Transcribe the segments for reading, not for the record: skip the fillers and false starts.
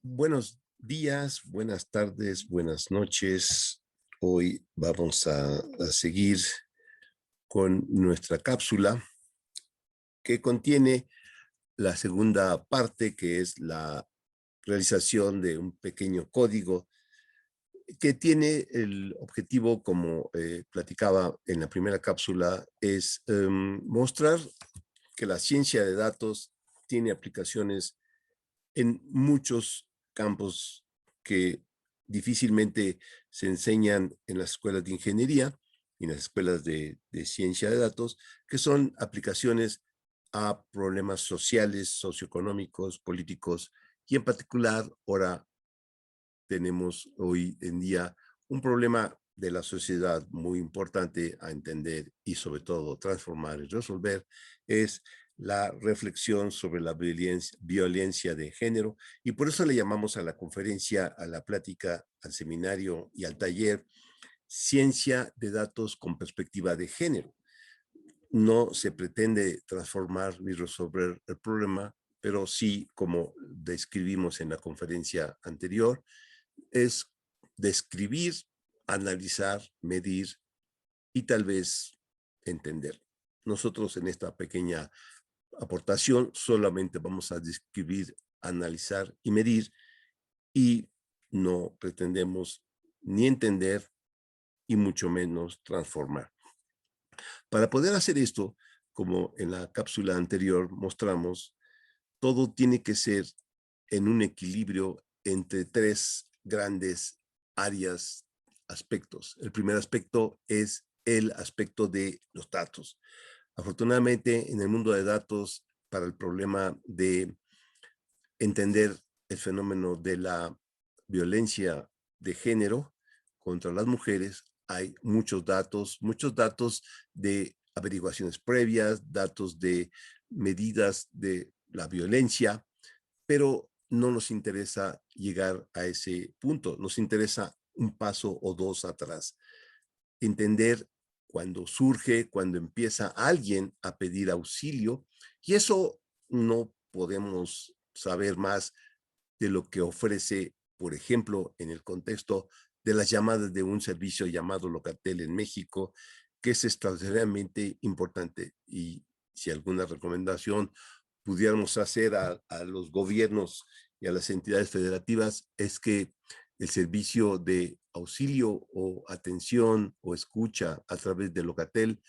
Buenos días, buenas tardes, buenas noches. Hoy vamos a seguir con nuestra cápsula que contiene la segunda parte, que es la realización de un pequeño código que tiene el objetivo, como platicaba en la primera cápsula, es mostrar que la ciencia de datos tiene aplicaciones en muchos campos que difícilmente se enseñan en las escuelas de ingeniería y en las escuelas de ciencia de datos, que son aplicaciones a problemas sociales, socioeconómicos, políticos, y en particular ahora tenemos hoy en día un problema de la sociedad muy importante a entender y sobre todo transformar y resolver, es la reflexión sobre la violencia de género, y por eso le llamamos a la conferencia, a la plática, al seminario y al taller Ciencia de Datos con Perspectiva de Género. No se pretende transformar ni resolver el problema, pero sí, como describimos en la conferencia anterior, es describir, analizar, medir y tal vez entender. Nosotros en esta pequeña aportación solamente vamos a describir, analizar y medir, y no pretendemos ni entender y mucho menos transformar. Para poder hacer esto, como en la cápsula anterior mostramos, todo tiene que ser en un equilibrio entre tres grandes áreas, aspectos. El primer aspecto es el aspecto de los datos. Afortunadamente, en el mundo de datos, para el problema de entender el fenómeno de la violencia de género contra las mujeres, hay muchos datos de averiguaciones previas, datos de medidas de la violencia, pero no nos interesa llegar a ese punto, nos interesa un paso o dos atrás, entender cuando surge, cuando empieza alguien a pedir auxilio, y eso no podemos saber más de lo que ofrece, por ejemplo, en el contexto de las llamadas de un servicio llamado Locatel en México, que es extraordinariamente importante. Y si alguna recomendación pudiéramos hacer a los gobiernos y a las entidades federativas, es que el servicio de auxilio o atención o escucha a través de Locatel,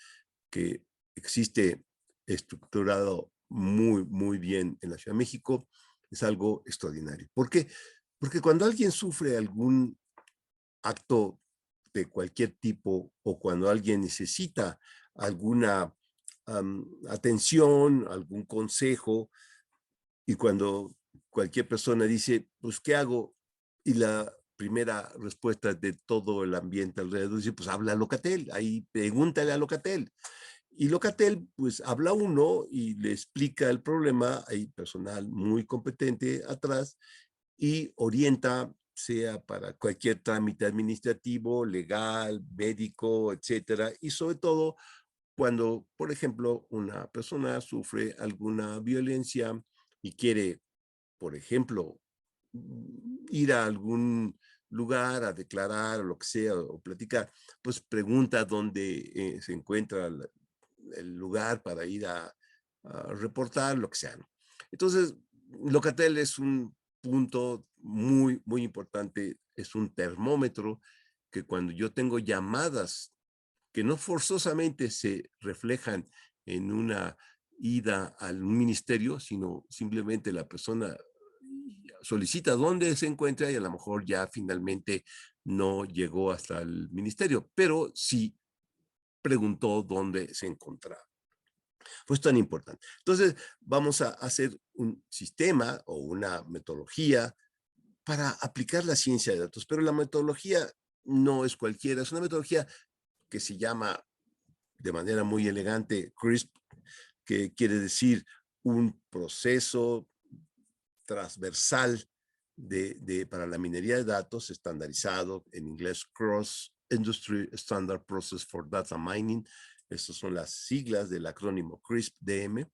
que existe estructurado muy bien en la Ciudad de México, es algo extraordinario. ¿Por qué? Porque cuando alguien sufre algún acto de cualquier tipo, o cuando alguien necesita alguna atención, algún consejo, y cuando cualquier persona dice, pues, ¿qué hago? Y la primera respuesta de todo el ambiente alrededor dice, pues habla a Locatel, ahí pregúntale a Locatel. Y Locatel, pues habla uno y le explica el problema, hay personal muy competente atrás y orienta, sea para cualquier trámite administrativo, legal, médico, etcétera, y sobre todo cuando, por ejemplo, una persona sufre alguna violencia y quiere, por ejemplo, ir a algún lugar a declarar o lo que sea, o platicar, pues pregunta dónde se encuentra el lugar para ir a reportar, lo que sea, ¿no? Entonces, Locatel es un punto muy importante, es un termómetro que cuando yo tengo llamadas que no forzosamente se reflejan en una ida al ministerio, sino simplemente la persona solicita dónde se encuentra y a lo mejor ya finalmente no llegó hasta el ministerio, pero sí preguntó dónde se encontraba. Pues tan importante. Entonces, vamos a hacer un sistema o una metodología para aplicar la ciencia de datos, pero la metodología no es cualquiera, es una metodología que se llama de manera muy elegante CRISP, que quiere decir un proceso transversal para la minería de datos estandarizado, en inglés Cross Industry Standard Process for Data Mining. Estas son las siglas del acrónimo CRISP-DM.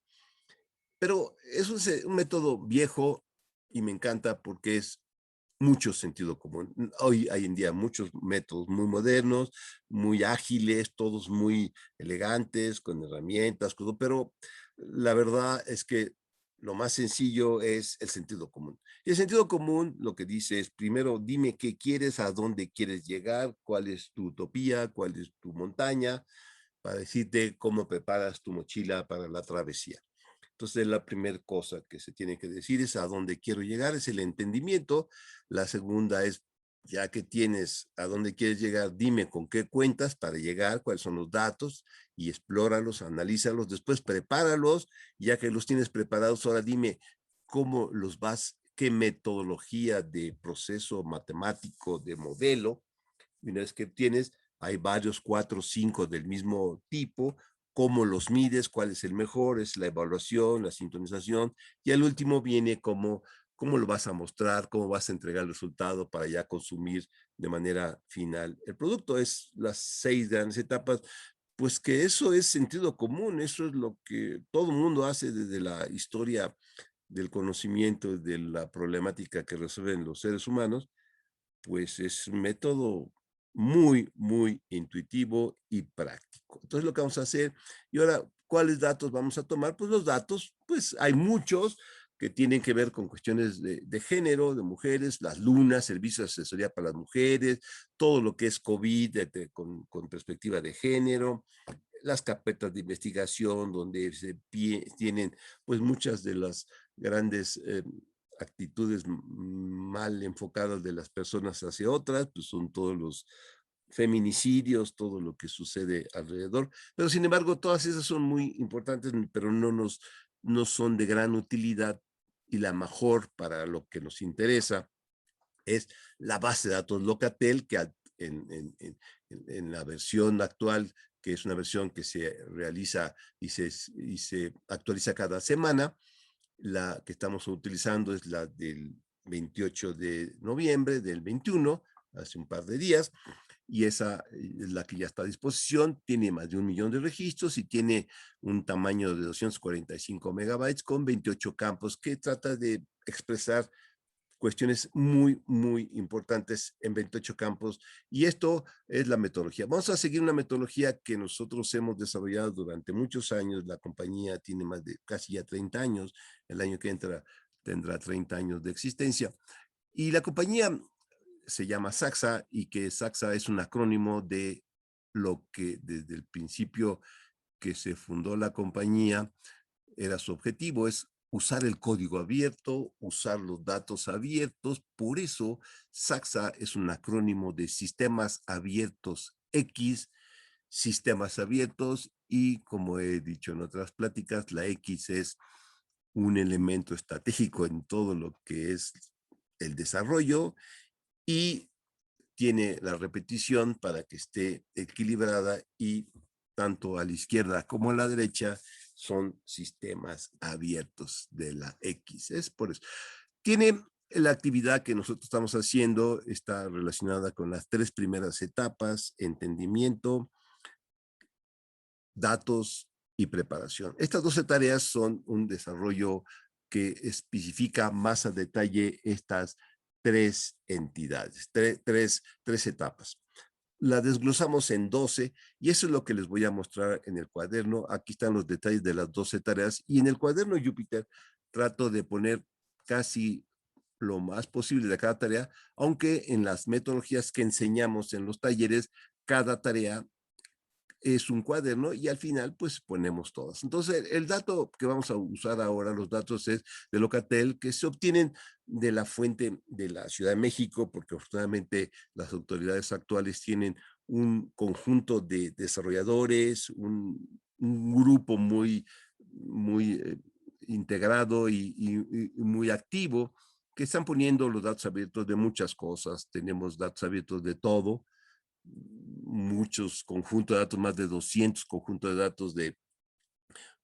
Pero es un método viejo, y me encanta porque es mucho sentido común. Hoy hay en día muchos métodos muy modernos, muy ágiles, todos muy elegantes, con herramientas, pero la verdad es que lo más sencillo es el sentido común. Y el sentido común lo que dice es, primero, dime qué quieres, a dónde quieres llegar, cuál es tu utopía, cuál es tu montaña, para decirte cómo preparas tu mochila para la travesía. Entonces, la primera cosa que se tiene que decir es a dónde quiero llegar, es el entendimiento. La segunda es, ya que tienes a dónde quieres llegar, dime con qué cuentas para llegar, cuáles son los datos y explóralos, analízalos, después prepáralos, ya que los tienes preparados, ahora dime cómo los vas, qué metodología de proceso matemático, de modelo, y una vez que tienes, hay varios, 4 o 5 del mismo tipo, cómo los mides, cuál es el mejor, es la evaluación, la sintonización, y al último viene cómo lo vas a mostrar, cómo vas a entregar el resultado para ya consumir de manera final el producto. Es las 6 grandes etapas, pues que eso es sentido común, eso es lo que todo el mundo hace desde la historia del conocimiento, de la problemática que resuelven los seres humanos, pues es un método muy, muy intuitivo y práctico. Entonces lo que vamos a hacer, y ahora, ¿cuáles datos vamos a tomar? Pues los datos, pues hay muchos que tienen que ver con cuestiones de género, de mujeres, las lunas, servicios de asesoría para las mujeres, todo lo que es COVID con perspectiva de género, las carpetas de investigación donde tienen pues muchas de las grandes actitudes mal enfocadas de las personas hacia otras, pues son todos los feminicidios, todo lo que sucede alrededor. Pero sin embargo, todas esas son muy importantes, pero no son de gran utilidad, y la mejor para lo que nos interesa es la base de datos Locatel, que en la versión actual, que es una versión que se realiza y se actualiza cada semana. La que estamos utilizando es la del 28 de noviembre del 21, hace un par de días, y esa es la que ya está a disposición. Tiene más de 1 millón de registros y tiene un tamaño de 245 megabytes con 28 campos, que trata de expresar cuestiones muy, muy importantes en 28 campos. Y esto es la metodología. Vamos a seguir una metodología que nosotros hemos desarrollado durante muchos años. La compañía tiene más de casi ya 30 años. El año que entra tendrá 30 años de existencia. Y la compañía se llama Saxa, y que Saxa es un acrónimo de lo que desde el principio que se fundó la compañía era su objetivo, es usar el código abierto, usar los datos abiertos. Por eso SAXA es un acrónimo de Sistemas Abiertos X, sistemas abiertos, y como he dicho en otras pláticas, la X es un elemento estratégico en todo lo que es el desarrollo, y tiene la repetición para que esté equilibrada, y tanto a la izquierda como a la derecha son sistemas abiertos de la X. Es por eso. Tiene la actividad que nosotros estamos haciendo, está relacionada con las 3 primeras etapas: entendimiento, datos y preparación. Estas 12 tareas son un desarrollo que especifica más a detalle estas 3 entidades, tres etapas. La desglosamos en 12, y eso es lo que les voy a mostrar en el cuaderno. Aquí están los detalles de las 12 tareas, y en el cuaderno Júpiter trato de poner casi lo más posible de cada tarea, aunque en las metodologías que enseñamos en los talleres, cada tarea es un cuaderno y al final pues ponemos todas. Entonces el dato que vamos a usar ahora, los datos es de Locatel, que se obtienen de la fuente de la Ciudad de México, porque afortunadamente las autoridades actuales tienen un conjunto de desarrolladores, un grupo muy integrado y muy activo, que están poniendo los datos abiertos de muchas cosas. Tenemos datos abiertos de todo, muchos conjuntos de datos, más de 200 conjuntos de datos de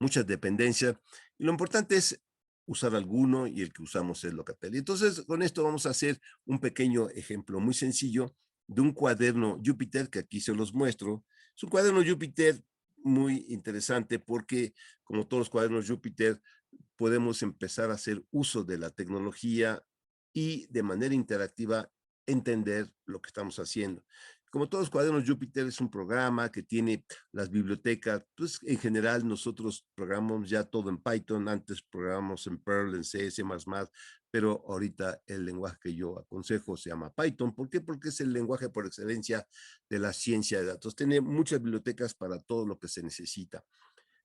muchas dependencias. Y lo importante es usar alguno, y el que usamos es Locatel. Entonces, con esto vamos a hacer un pequeño ejemplo muy sencillo de un cuaderno Jupyter, que aquí se los muestro. Es un cuaderno Jupyter muy interesante porque, como todos los cuadernos Jupyter, podemos empezar a hacer uso de la tecnología y de manera interactiva entender lo que estamos haciendo. Como todos los cuadernos, Jupyter es un programa que tiene las bibliotecas. Pues en general nosotros programamos ya todo en Python, antes programamos en Perl, en C, C++, pero ahorita el lenguaje que yo aconsejo se llama Python. ¿Por qué? Porque es el lenguaje por excelencia de la ciencia de datos. Tiene muchas bibliotecas para todo lo que se necesita.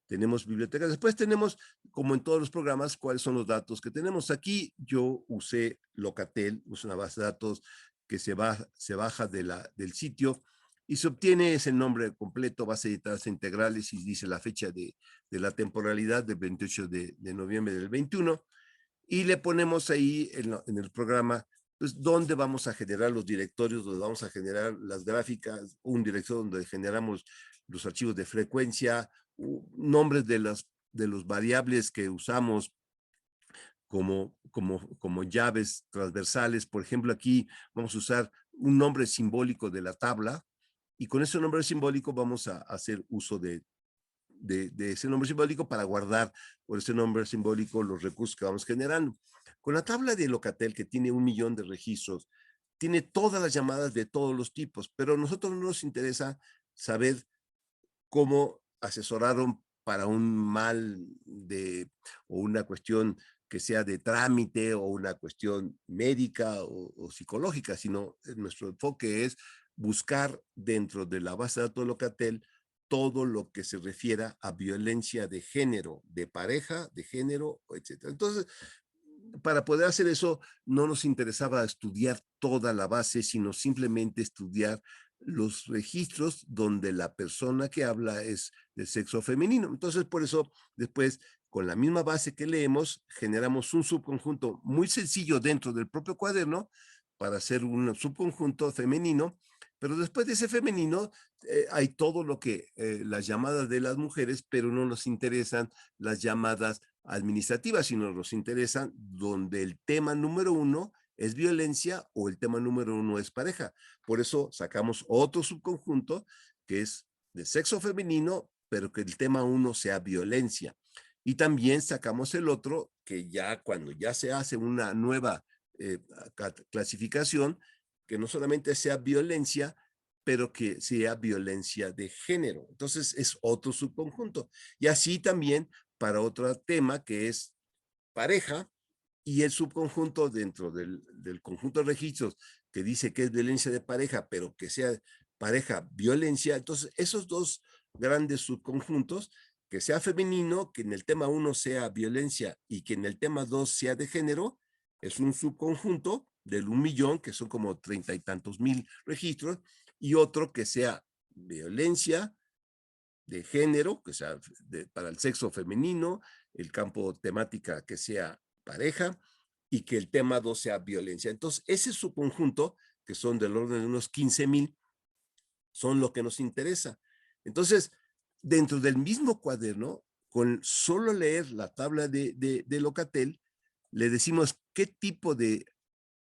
Tenemos bibliotecas. Después tenemos, como en todos los programas, cuáles son los datos que tenemos. Aquí yo usé Locatel, usé una base de datos que se baja del sitio y se obtiene ese nombre completo, base de datos integrales, y dice la fecha de la temporalidad del 28 de noviembre del 21, y le ponemos ahí en el programa pues dónde vamos a generar los directorios, donde vamos a generar las gráficas, un directorio donde generamos los archivos de frecuencia, nombres de los variables que usamos como llaves transversales. Por ejemplo, aquí vamos a usar un nombre simbólico de la tabla, y con ese nombre simbólico vamos a hacer uso de ese nombre simbólico para guardar por ese nombre simbólico los recursos que vamos generando. Con la tabla de Locatel, que tiene 1 millón de registros, tiene todas las llamadas de todos los tipos, pero a nosotros no nos interesa saber cómo asesoraron para un mal o una cuestión que sea de trámite o una cuestión médica o psicológica, sino nuestro enfoque es buscar dentro de la base de datos de Locatel todo lo que se refiera a violencia de género, de pareja, de género, etcétera. Entonces, para poder hacer eso, no nos interesaba estudiar toda la base, sino simplemente estudiar los registros donde la persona que habla es de sexo femenino. Entonces, por eso, después, con la misma base que leemos, generamos un subconjunto muy sencillo dentro del propio cuaderno para hacer un subconjunto femenino, pero después de ese femenino hay todo lo que las llamadas de las mujeres, pero no nos interesan las llamadas administrativas, sino nos interesan donde el tema número 1 es violencia o el tema número 1 es pareja. Por eso sacamos otro subconjunto que es de sexo femenino, pero que el tema 1 sea violencia. Y también sacamos el otro que ya cuando ya se hace una nueva clasificación, que no solamente sea violencia, pero que sea violencia de género. Entonces es otro subconjunto. Y así también para otro tema que es pareja, y el subconjunto dentro del conjunto de registros que dice que es violencia de pareja, pero que sea pareja violencia. Entonces, esos dos grandes subconjuntos, que sea femenino, que en el tema 1 sea violencia y que en el tema 2 sea de género, es un subconjunto del 1 millón, que son como 30 y tantos mil registros, y otro que sea violencia de género, que sea para el sexo femenino, el campo temática que sea pareja, y que el tema 2 sea violencia. Entonces, ese subconjunto, que son del orden de unos 15,000, son lo que nos interesa. Entonces, dentro del mismo cuaderno, con solo leer la tabla de Locatel, le decimos qué tipo de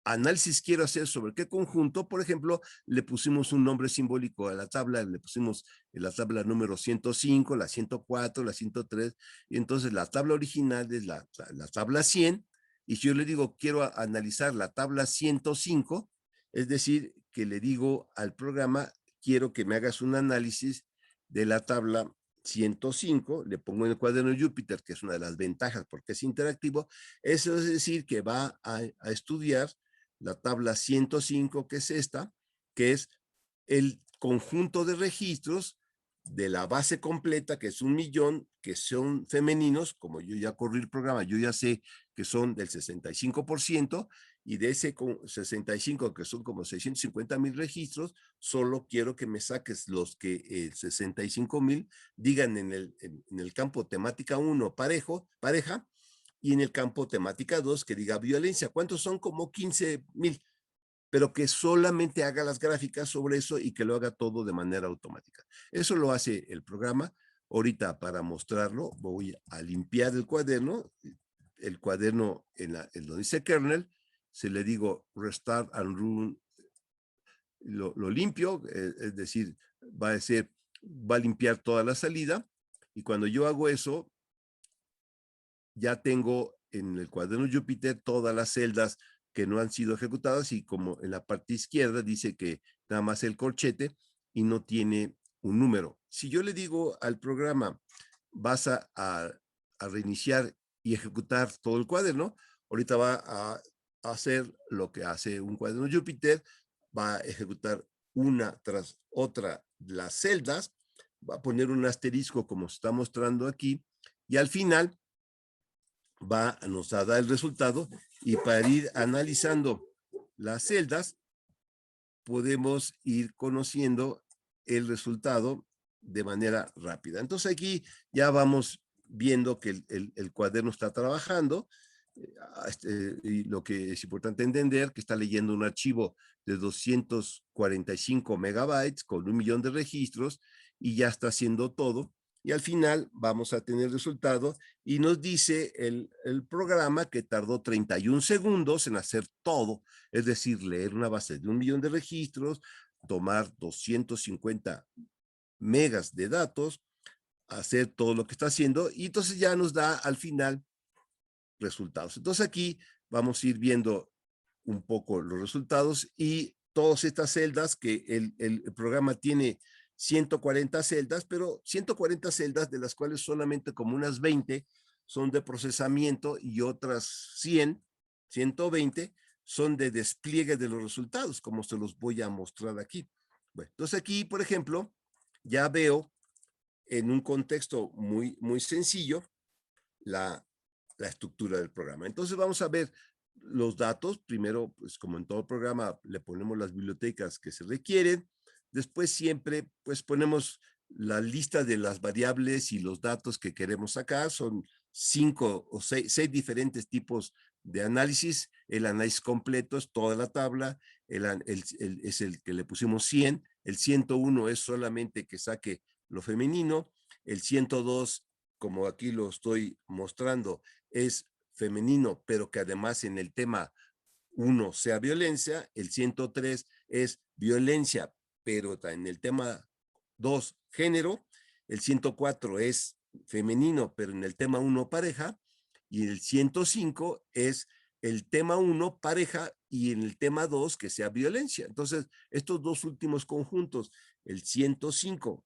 análisis quiero hacer sobre qué conjunto. Por ejemplo, le pusimos un nombre simbólico a la tabla, le pusimos la tabla número 105, la 104, la 103, y entonces la tabla original es la tabla 100, y si yo le digo quiero analizar la tabla 105, es decir, que le digo al programa, quiero que me hagas un análisis de la tabla 105, le pongo en el cuaderno Jupyter, que es una de las ventajas porque es interactivo. Eso es decir, que va a estudiar la tabla 105, que es esta, que es el conjunto de registros de la base completa, que es 1 millón, que son femeninos. Como yo ya corrí el programa, yo ya sé que son del 65%, y de ese 65, que son como 650,000 registros, solo quiero que me saques los que 65,000 digan en el campo temática 1 pareja, y en el campo temática 2 que diga violencia. ¿Cuántos son? Como 15,000, pero que solamente haga las gráficas sobre eso y que lo haga todo de manera automática. Eso lo hace el programa. Ahorita, para mostrarlo, voy a limpiar el cuaderno en donde dice kernel, se le digo restart and run, lo limpio, es decir, va a limpiar toda la salida, y cuando yo hago eso, ya tengo en el cuaderno Júpiter todas las celdas que no han sido ejecutadas y como en la parte izquierda dice que nada más el corchete y no tiene un número. Si yo le digo al programa, vas a reiniciar y ejecutar todo el cuaderno, ahorita va a hacer lo que hace un cuaderno Júpiter, va a ejecutar una tras otra las celdas, va a poner un asterisco como se está mostrando aquí y al final nos a dar el resultado y para ir analizando las celdas podemos ir conociendo el resultado de manera rápida. Entonces aquí ya vamos viendo que el cuaderno está trabajando y lo que es importante entender que está leyendo un archivo de 245 megabytes con 1 millón de registros y ya está haciendo todo y al final vamos a tener el resultado y nos dice el programa que tardó 31 segundos en hacer todo, es decir, leer una base de 1 millón de registros, tomar 250 megas de datos, hacer todo lo que está haciendo y entonces ya nos da al final resultados. Entonces aquí vamos a ir viendo un poco los resultados y todas estas celdas que el programa tiene 140 celdas, pero 140 celdas de las cuales solamente como unas 20 son de procesamiento y otras 120 son de despliegue de los resultados, como se los voy a mostrar aquí. Bueno, entonces aquí, por ejemplo, ya veo en un contexto muy sencillo la estructura del programa. Entonces vamos a ver los datos. Primero, pues como en todo programa, le ponemos las bibliotecas que se requieren. Después siempre, pues ponemos la lista de las variables y los datos que queremos sacar. Son 5 o 6 diferentes tipos de análisis. El análisis completo es toda la tabla. Es el que le pusimos 100. El 101 es solamente que saque lo femenino. El 102, como aquí lo estoy mostrando, es femenino, pero que además en el tema 1 sea violencia. El 103 es violencia, pero en el tema 2, género. El 104 es femenino, pero en el tema 1, pareja. Y el 105 es el tema 1, pareja, y en el tema 2, que sea violencia. Entonces, estos dos últimos conjuntos, el 105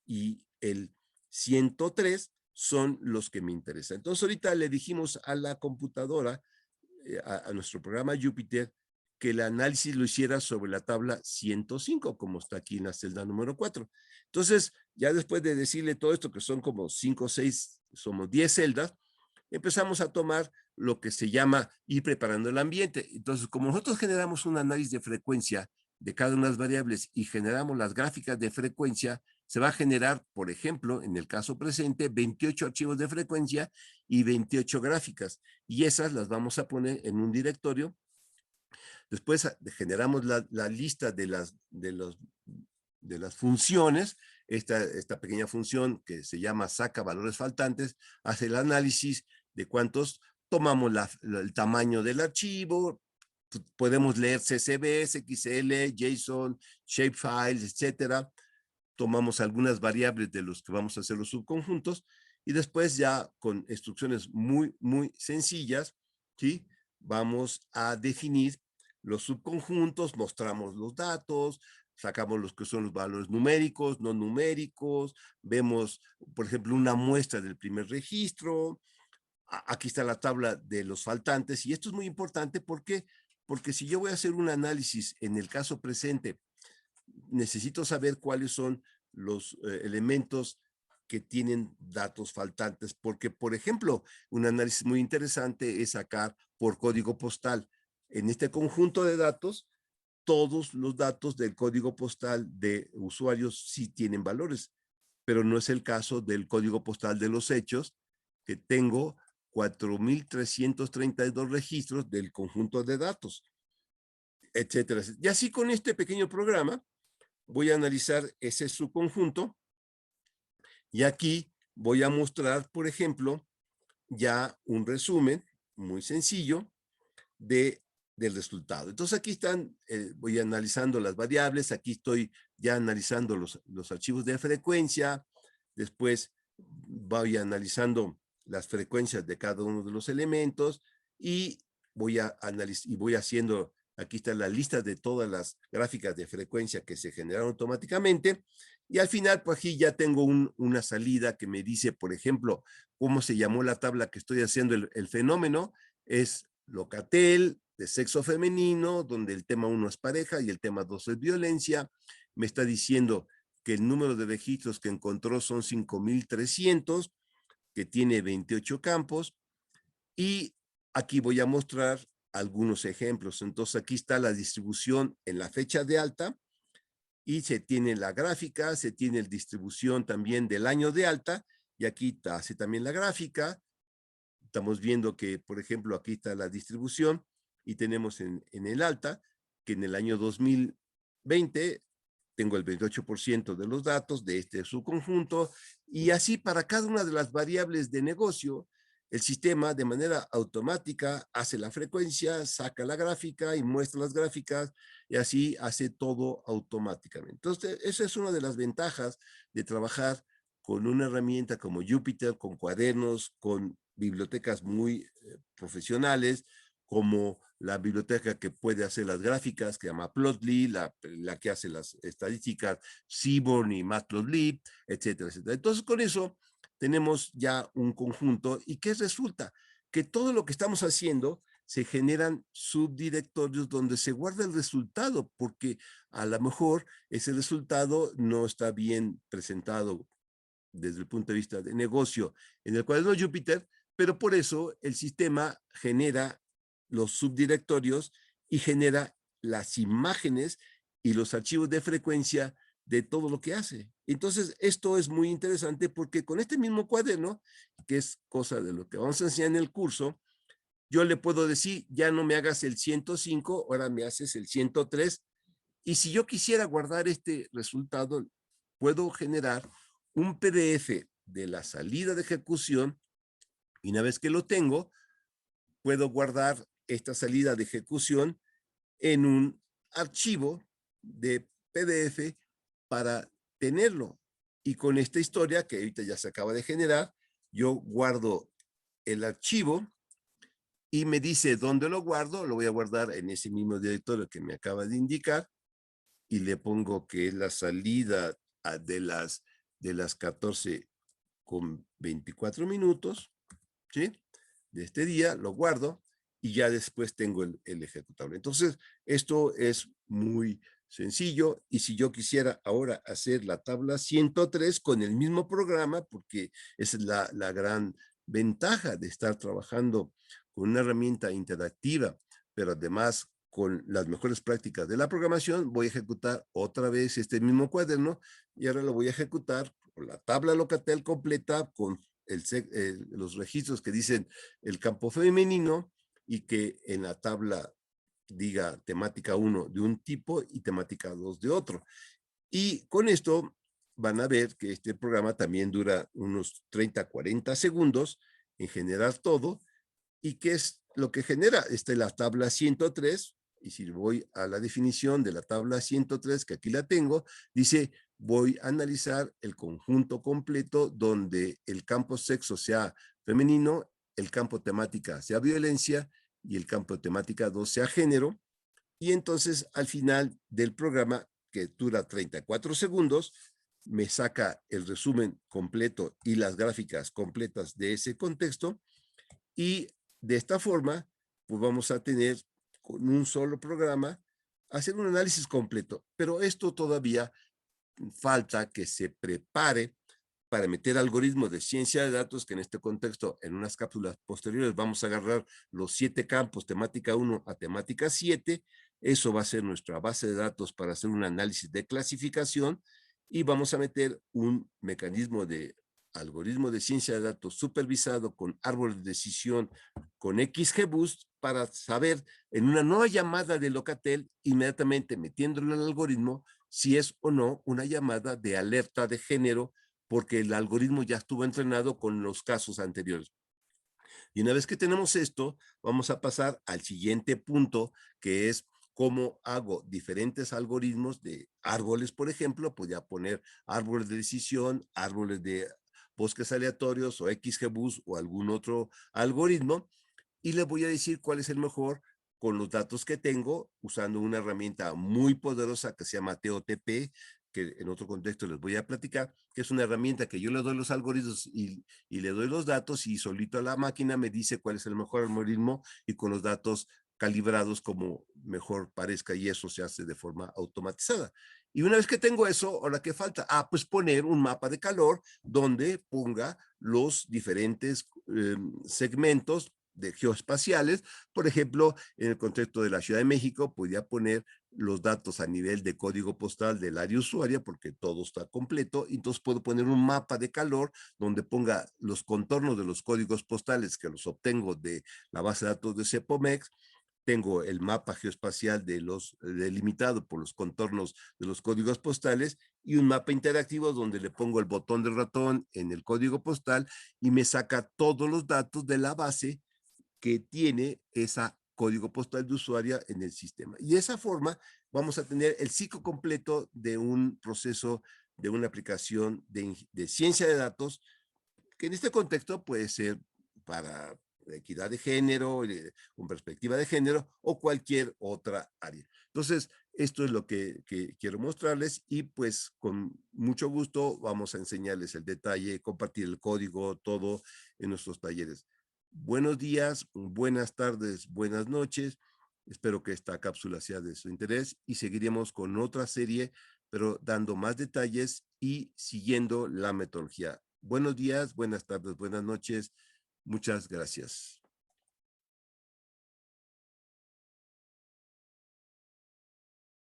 y el 103, son los que me interesan. Entonces, ahorita le dijimos a la computadora, a nuestro programa Júpiter, que el análisis lo hiciera sobre la tabla 105, como está aquí en la celda número 4. Entonces, ya después de decirle todo esto, que son como 5 o 6, somos 10 celdas, empezamos a tomar lo que se llama ir preparando el ambiente. Entonces, como nosotros generamos un análisis de frecuencia de cada una de las variables y generamos las gráficas de frecuencia, se va a generar, por ejemplo, en el caso presente, 28 archivos de frecuencia y 28 gráficas. Y esas las vamos a poner en un directorio. Después generamos la lista de las funciones. Esta pequeña función que se llama saca valores faltantes hace el análisis de cuántos tomamos el tamaño del archivo. Podemos leer CSV, XL, JSON, shapefiles, etcétera. Tomamos algunas variables de los que vamos a hacer los subconjuntos y después ya con instrucciones muy sencillas, ¿sí? Vamos a definir los subconjuntos, mostramos los datos, sacamos los que son los valores numéricos, no numéricos, vemos, por ejemplo, una muestra del primer registro. Aquí está la tabla de los faltantes y esto es muy importante porque si yo voy a hacer un análisis en el caso presente, necesito saber cuáles son los elementos que tienen datos faltantes, porque, por ejemplo, un análisis muy interesante es sacar por código postal. En este conjunto de datos, todos los datos del código postal de usuarios sí tienen valores, pero no es el caso del código postal de los hechos, que tengo 4,332 registros del conjunto de datos, etcétera. Y así con este pequeño programa, voy a analizar ese subconjunto y aquí voy a mostrar, por ejemplo, ya un resumen muy sencillo del resultado. Entonces aquí están, voy analizando las variables, aquí estoy ya analizando los archivos de frecuencia, después voy analizando las frecuencias de cada uno de los elementos y voy a analizar y voy haciendo, aquí está la lista de todas las gráficas de frecuencia que se generaron automáticamente y al final pues aquí ya tengo una salida que me dice, por ejemplo, cómo se llamó la tabla que estoy haciendo el fenómeno, es Locatel de sexo femenino, donde el tema 1 es pareja y el tema 2 es violencia. Me está diciendo que el número de registros que encontró son 5,300, que tiene 28 campos y aquí voy a mostrar algunos ejemplos. Entonces aquí está la distribución en la fecha de alta y se tiene la gráfica, se tiene la distribución también del año de alta y aquí hace también la gráfica. Estamos viendo que, por ejemplo, aquí está la distribución y tenemos en el alta que en el año 2020 tengo el 28% de los datos de este subconjunto y así para cada una de las variables de negocio, el sistema de manera automática hace la frecuencia, saca la gráfica y muestra las gráficas y así hace todo automáticamente. Entonces, esa es una de las ventajas de trabajar con una herramienta como Jupyter, con cuadernos, con bibliotecas muy profesionales, como la biblioteca que puede hacer las gráficas, que se llama Plotly, la que hace las estadísticas, Seaborn y Matplotlib, etcétera, etcétera. Entonces, con eso tenemos ya un conjunto. ¿Y qué resulta? Que todo lo que estamos haciendo se generan subdirectorios donde se guarda el resultado, porque a lo mejor ese resultado no está bien presentado desde el punto de vista de negocio en el cuaderno Jupyter, pero por eso el sistema genera los subdirectorios y genera las imágenes y los archivos de frecuencia de todo lo que hace. Entonces, esto es muy interesante porque con este mismo cuaderno, que es cosa de lo que vamos a enseñar en el curso, yo le puedo decir, ya no me hagas el 105, ahora me haces el 103. Y si yo quisiera guardar este resultado, puedo generar un PDF de la salida de ejecución y una vez que lo tengo, puedo guardar esta salida de ejecución en un archivo de PDF para tenerlo. Y con esta historia que ahorita ya se acaba de generar, yo guardo el archivo y me dice dónde lo guardo. Lo voy a guardar en ese mismo directorio que me acaba de indicar y le pongo que es la salida de las 14:24, ¿sí? De este día, lo guardo y ya después tengo el ejecutable. Entonces, esto es muy sencillo y si yo quisiera ahora hacer la tabla 103 con el mismo programa, porque esa es la gran ventaja de estar trabajando con una herramienta interactiva, pero además con las mejores prácticas de la programación, voy a ejecutar otra vez este mismo cuaderno y ahora lo voy a ejecutar con la tabla Locatel completa, con los registros que dicen el campo femenino y que en la tabla diga temática 1 de un tipo y temática 2 de otro. Y con esto van a ver que este programa también dura unos 30-40 segundos en generar todo. ¿Y qué es lo que genera? Esta es la tabla 103, y si voy a la definición de la tabla 103, que aquí la tengo, dice, voy a analizar el conjunto completo donde el campo sexo sea femenino, el campo temática sea violencia y el campo temática 2 sea género. Y entonces al final del programa, que dura 34 segundos, me saca el resumen completo y las gráficas completas de ese contexto y de esta forma, pues vamos a tener con un solo programa hacer un análisis completo. Pero esto todavía falta que se prepare para meter algoritmos de ciencia de datos, que en este contexto, en unas cápsulas posteriores, vamos a agarrar los 7 campos, temática 1 a temática 7. Eso va a ser nuestra base de datos para hacer un análisis de clasificación y vamos a meter un mecanismo de algoritmo de ciencia de datos supervisado con árbol de decisión con XGBoost para saber en una nueva llamada de Locatel, inmediatamente metiéndolo en el algoritmo, si es o no una llamada de alerta de género, porque el algoritmo ya estuvo entrenado con los casos anteriores. Y una vez que tenemos esto, vamos a pasar al siguiente punto, que es cómo hago diferentes algoritmos de árboles, por ejemplo, podría poner árboles de decisión, árboles de Postgres aleatorios o XGBoost o algún otro algoritmo, y les voy a decir cuál es el mejor con los datos que tengo, usando una herramienta muy poderosa que se llama TOTP, que en otro contexto les voy a platicar, que es una herramienta que yo le doy los algoritmos y le doy los datos, y solito a la máquina me dice cuál es el mejor algoritmo, y con los datos calibrados como mejor parezca, y eso se hace de forma automatizada. Y una vez que tengo eso, ¿ahora qué falta? Pues poner un mapa de calor donde ponga los diferentes segmentos de geoespaciales. Por ejemplo, en el contexto de la Ciudad de México, podría poner los datos a nivel de código postal del área usuaria, porque todo está completo. Entonces puedo poner un mapa de calor donde ponga los contornos de los códigos postales que los obtengo de la base de datos de CEPOMEX. Tengo el mapa geoespacial delimitado por los contornos de los códigos postales, y un mapa interactivo donde le pongo el botón del ratón en el código postal y me saca todos los datos de la base que tiene ese código postal de usuario en el sistema. Y de esa forma vamos a tener el ciclo completo de un proceso, de una aplicación de ciencia de datos, que en este contexto puede ser para equidad de género, con perspectiva de género, o cualquier otra área. Entonces, esto es lo que quiero mostrarles, y pues con mucho gusto vamos a enseñarles el detalle, compartir el código, todo en nuestros talleres. Buenos días, buenas tardes, buenas noches. Espero que esta cápsula sea de su interés, y seguiremos con otra serie, pero dando más detalles y siguiendo la metodología. Buenos días, buenas tardes, buenas noches. Muchas gracias.